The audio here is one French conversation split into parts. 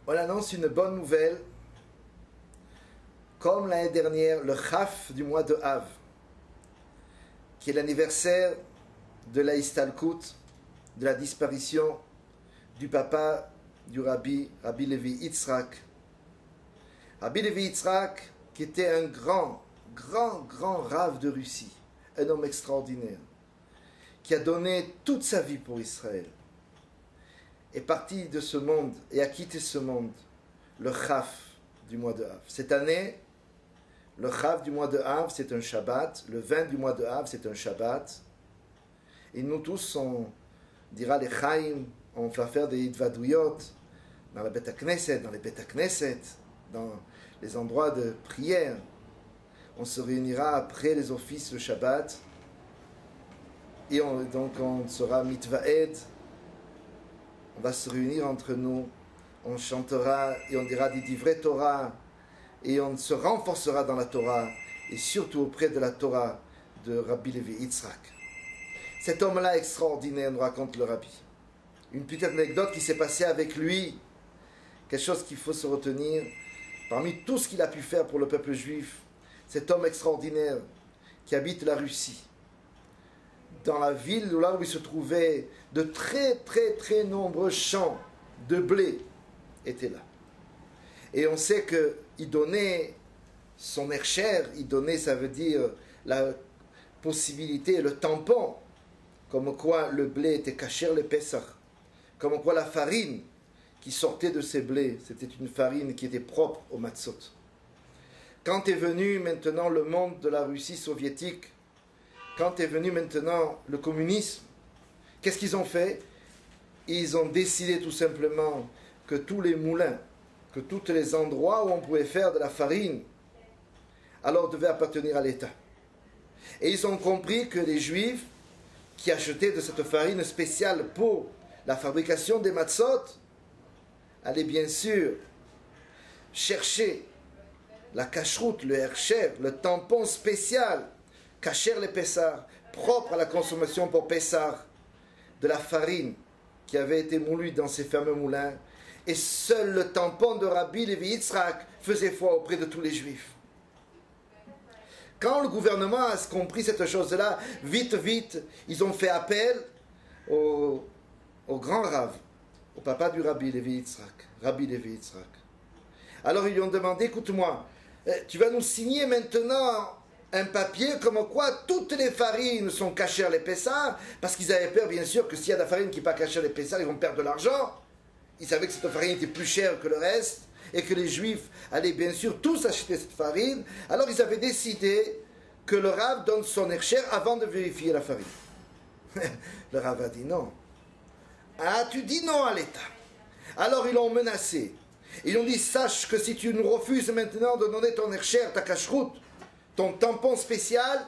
on annonce une bonne nouvelle. Comme l'année dernière, le Chaf du mois de Av, qui est l'anniversaire de la Istalkut, de la disparition du papa du Rabbi Levi Yitzhak. Rabbi Levi Yitzhak, qui était un grand Rav de Russie, un homme extraordinaire, qui a donné toute sa vie pour Israël, est parti de ce monde et a quitté ce monde le Chaf du mois de Av. Cette année, le Chaf du mois de Av, c'est un Shabbat. Le 20 du mois de Av, c'est un Shabbat. Et nous tous, on dira les Chaim, on va faire des Idvadouyot dans la Beth Knesset, dans les Beth Knesset, dans les endroits de prière. On se réunira après les offices le Shabbat. Et donc on sera Mitvaed. On va se réunir entre nous. On chantera et on dira des Divrei Torah. Et on se renforcera dans la Torah, et surtout auprès de la Torah de Rabbi Levi Yitzhak. Cet homme-là extraordinaire, nous raconte le Rabbi. Une petite anecdote qui s'est passée avec lui, quelque chose qu'il faut se retenir, parmi tout ce qu'il a pu faire pour le peuple juif, cet homme extraordinaire qui habite la Russie, dans la ville là où il se trouvait, de très nombreux champs de blé étaient là. Et on sait qu'il donnait son hercher, il donnait, ça veut dire, la possibilité, le tampon, comme quoi le blé était kasher le Pesach, comme quoi la farine qui sortait de ces blés, c'était une farine qui était propre au matzot. Quand est venu maintenant le monde de la Russie soviétique, quand est venu maintenant le communisme, qu'est-ce qu'ils ont fait? Ils ont décidé tout simplement que tous les moulins, que tous les endroits où on pouvait faire de la farine, alors devaient appartenir à l'État. Et ils ont compris que les Juifs qui achetaient de cette farine spéciale pour la fabrication des matzot allaient bien sûr chercher la cacheroute, le hercher, le tampon spécial, kasher le Pessah, propre à la consommation pour Pessah, de la farine qui avait été moulue dans ces fameux moulins. Et seul le tampon de Rabbi Levi Yitzhak faisait foi auprès de tous les Juifs. Quand le gouvernement a compris cette chose-là, vite, ils ont fait appel au grand Rav, au papa du Rabbi Levi Yitzhak. Alors ils lui ont demandé, écoute-moi, tu vas nous signer maintenant un papier comme quoi toutes les farines sont cachées les Pessah, parce qu'ils avaient peur bien sûr que s'il y a de la farine qui n'est pas cachée les Pessah, ils vont perdre de l'argent. Ils savaient que cette farine était plus chère que le reste et que les Juifs allaient bien sûr tous acheter cette farine. Alors ils avaient décidé que le Rav donne son hercher avant de vérifier la farine. Le Rav a dit non. Ah, tu dis non à l'État. Alors ils l'ont menacé. Ils ont dit, sache que si tu nous refuses maintenant de donner ton hercher, ta cacheroute, ton tampon spécial,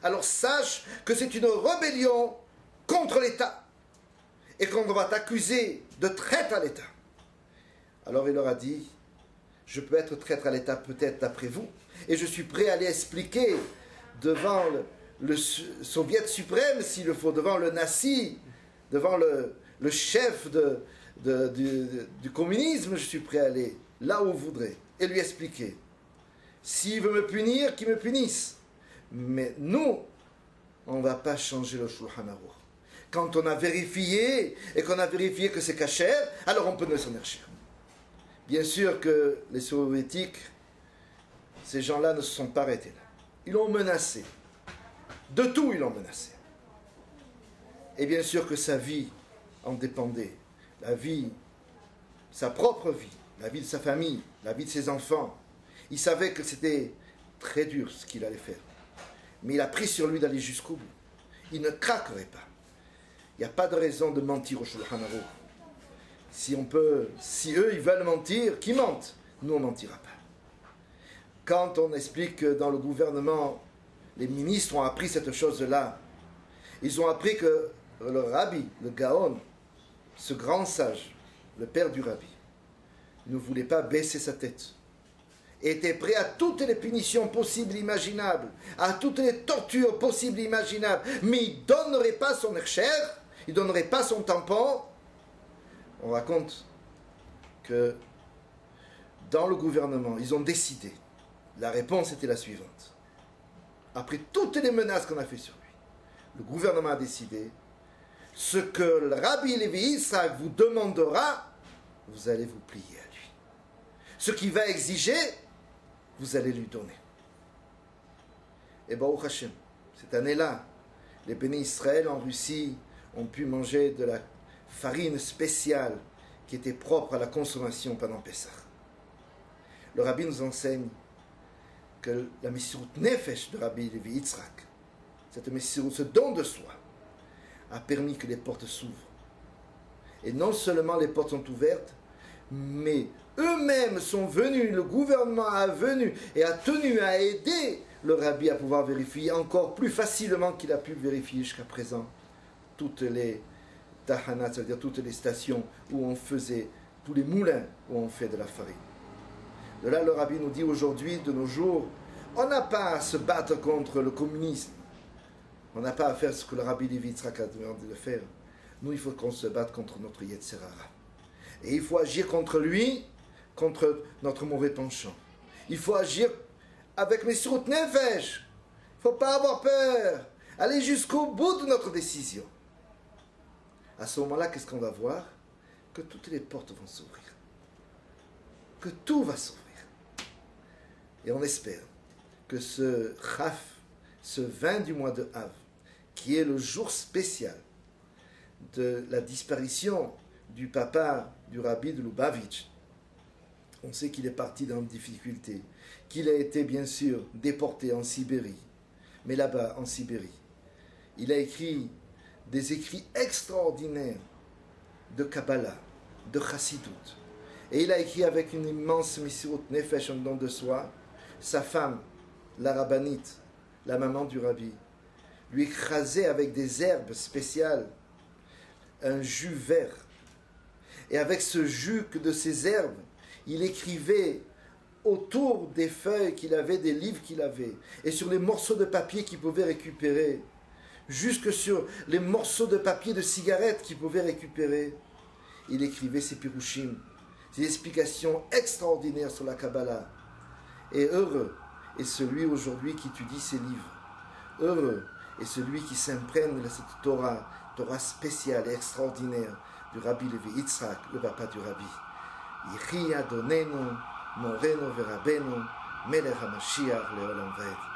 alors sache que c'est une rébellion contre l'État. Et qu'on va t'accuser de traître à l'État. Alors il leur a dit, je peux être traître à l'État peut-être d'après vous, et je suis prêt à aller expliquer devant le soviet suprême, s'il le faut, devant le Nassi, devant le chef du communisme, je suis prêt à aller là où vous voudrez, et lui expliquer. S'il veut me punir, qu'il me punisse. Mais nous, on ne va pas changer le Shulchan Aruch. Quand on a vérifié, et qu'on a vérifié que c'est kasher, alors on peut donner son hercher. Bien sûr que les soviétiques, ces gens-là ne se sont pas arrêtés là. Ils l'ont menacé. De tout, ils l'ont menacé. Et bien sûr que sa vie en dépendait. La vie, sa propre vie, la vie de sa famille, la vie de ses enfants. Il savait que c'était très dur ce qu'il allait faire. Mais il a pris sur lui d'aller jusqu'au bout. Il ne craquerait pas. Il n'y a pas de raison de mentir au Shulchan Aruch. Si eux ils veulent mentir, qu'ils mentent. Nous on ne mentira pas. Quand on explique que dans le gouvernement, les ministres ont appris cette chose-là, ils ont appris que le Rabbi, le Gaon, ce grand sage, le père du Rabbi, ne voulait pas baisser sa tête. Était prêt à toutes les punitions possibles et imaginables, à toutes les tortures possibles et imaginables, mais il ne donnerait pas son hercher, il ne donnerait pas son tampon. On raconte que dans le gouvernement, ils ont décidé. La réponse était la suivante. Après toutes les menaces qu'on a fait sur lui, le gouvernement a décidé, ce que le Rabbi Levi Yitzhak vous demandera, vous allez vous plier à lui. Ce qu'il va exiger, vous allez lui donner. Et Baruch Hashem, cette année-là, les bénis Israël en Russie ont pu manger de la farine spéciale qui était propre à la consommation pendant Pessah. Le Rabbi nous enseigne que la Messirut Nefesh de Rabbi Levi Yitzhak, cette Messirut, ce don de soi, a permis que les portes s'ouvrent. Et non seulement les portes sont ouvertes, mais eux-mêmes sont venus, le gouvernement a venu et a tenu à aider le Rabbi à pouvoir vérifier encore plus facilement qu'il a pu vérifier jusqu'à présent toutes les tahanat, c'est-à-dire toutes les stations où on faisait, tous les moulins où on fait de la farine. De là, le Rabbi nous dit aujourd'hui, de nos jours, on n'a pas à se battre contre le communisme. On n'a pas à faire ce que le Rabbi Levi Yitzhak a demandé de faire. Nous, il faut qu'on se batte contre notre Yetzer Hara. Et il faut agir contre lui, contre notre mauvais penchant. Il faut agir avec Messirut Nefesh. Il ne faut pas avoir peur. Aller jusqu'au bout de notre décision. À ce moment-là, qu'est-ce qu'on va voir? Que toutes les portes vont s'ouvrir. Que tout va s'ouvrir. Et on espère que ce Chaf, ce 20 du mois de Av, qui est le jour spécial de la disparition du papa du Rabbi de Lubavitch, on sait qu'il est parti dans une difficulté, qu'il a été bien sûr déporté en Sibérie, mais là-bas en Sibérie, il a écrit des écrits extraordinaires de Kabbalah, de Chassidut, et il a écrit avec une immense Messirut Nefesh en don de soi. Sa femme, la rabbinite, la maman du Rabbi, lui écrasait avec des herbes spéciales un jus vert. Et avec ce jus que de ces herbes, il écrivait autour des feuilles qu'il avait, des livres qu'il avait, et sur les morceaux de papier qu'il pouvait récupérer, jusque sur les morceaux de papier de cigarettes qu'il pouvait récupérer. Il écrivait ses pirouchim, ses explications extraordinaires sur la Kabbalah. Et heureux est celui aujourd'hui qui étudie ces livres. Heureux est celui qui s'imprègne de cette Torah spéciale et extraordinaire du Rabbi Levi Yitzhak, le papa du Rabbi. Yehi Adonenu, Morenu Verabenu, Melech HaMashiach Leolam Vaed.